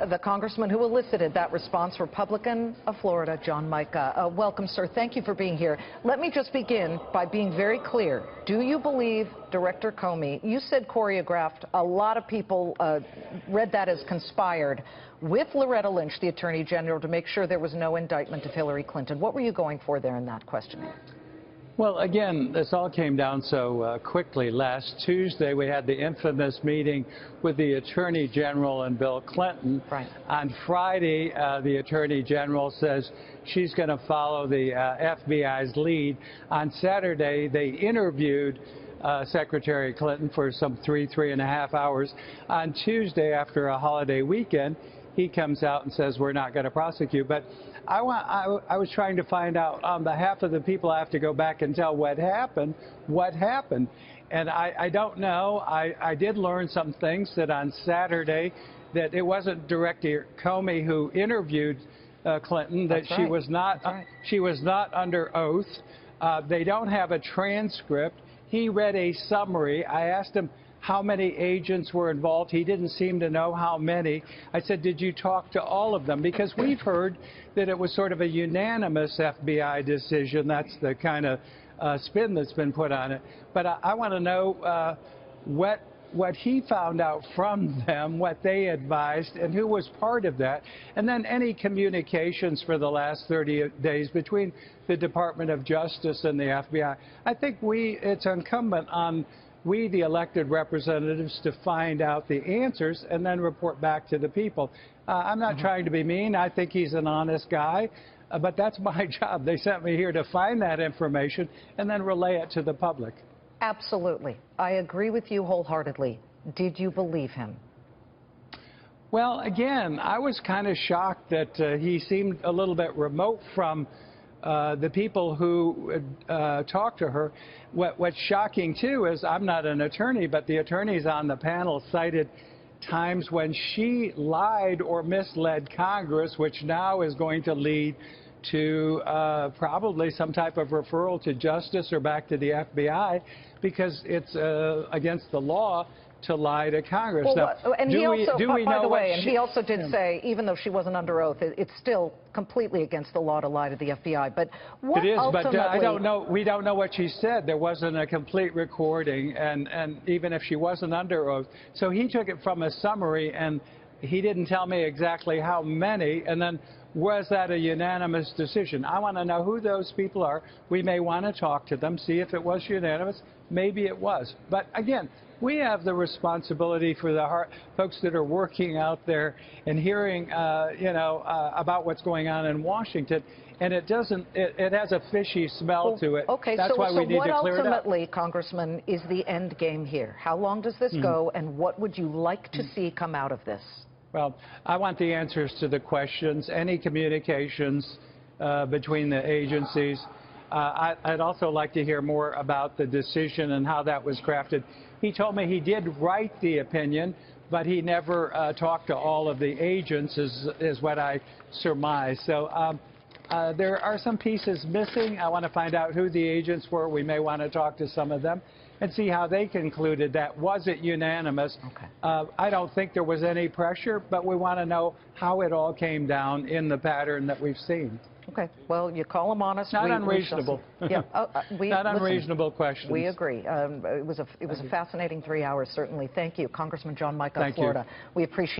the congressman who elicited that response, Republican of Florida, John Mica. Welcome, sir. Thank you for being here. Let me just begin by being very clear. Do you believe Director Comey, you said choreographed, a lot of people read that as conspired with Loretta Lynch, the Attorney General, to make sure there was no indictment of Hillary Clinton. What were you going for there in that questioning? Well, again, this all came down so quickly. Last Tuesday, we had the infamous meeting with the Attorney General and Bill Clinton. Right. On Friday, the Attorney General says she's going to follow the FBI's lead. On Saturday, they interviewed Secretary Clinton for some three and a half hours. On Tuesday, after a holiday weekend, he comes out and says we're not going to prosecute. But I was trying to find out on behalf of the people. I have to go back and tell what happened. And I don't know. I did learn some things, that on Saturday that it wasn't Director Comey who interviewed Clinton, that That's right. she was not under oath. They don't have a transcript. He read a summary. I asked him how many agents were involved. He didn't seem to know how many. I said, did you talk to all of them? Because we've heard that it was sort of a unanimous FBI decision. That's the kind of spin that's been put on it. But I want to know what he found out from them, what they advised, and who was part of that. And then any communications for the last 30 days between the Department of Justice and the FBI. I think it's incumbent on we, the elected representatives, to find out the answers and then report back to the people. I'm not trying to be mean. I think he's an honest guy, but that's my job. They sent me here to find that information and then relay it to the public. Absolutely. I agree with you wholeheartedly. Did you believe him? Well, again, I was kind of shocked that he seemed a little bit remote from the people who talked to her. What's shocking, too, is I'm not an attorney, but the attorneys on the panel cited times when she lied or misled Congress, which now is going to lead to probably some type of referral to justice or back to the FBI, because it's against the law to lie to Congress. Well, now, and he also did say, even though she wasn't under oath, it's still completely against the law to lie to the FBI. But what it is, ultimately... but I don't know. We don't know what she said. There wasn't a complete recording, and even if she wasn't under oath. So he took it from a summary, and he didn't tell me exactly how many, and then was that a unanimous decision? I want to know who those people are. We may want to talk to them, see if it was unanimous. Maybe it was. But again, we have the responsibility for the folks that are working out there and hearing, about what's going on in Washington. And it has a fishy smell to it. Okay, That's why we need to clear it up. What ultimately, Congressman, is the end game here? How long does this go, and what would you like to see come out of this? Well, I want the answers to the questions, any communications between the agencies. I'd also like to hear more about the decision and how that was crafted. He told me he did write the opinion, but he never talked to all of the agents, is what I surmise. So there are some pieces missing. I want to find out who the agents were. We may want to talk to some of them and see how they concluded that. Was it unanimous? Okay. I don't think there was any pressure, but we want to know how it all came down in the pattern that we've seen. Okay. Well, you call them honest. Not unreasonable. Yeah. Not unreasonable questions. We agree. It was a fascinating 3 hours, certainly. Thank you, Congressman John Mica of Florida. We appreciate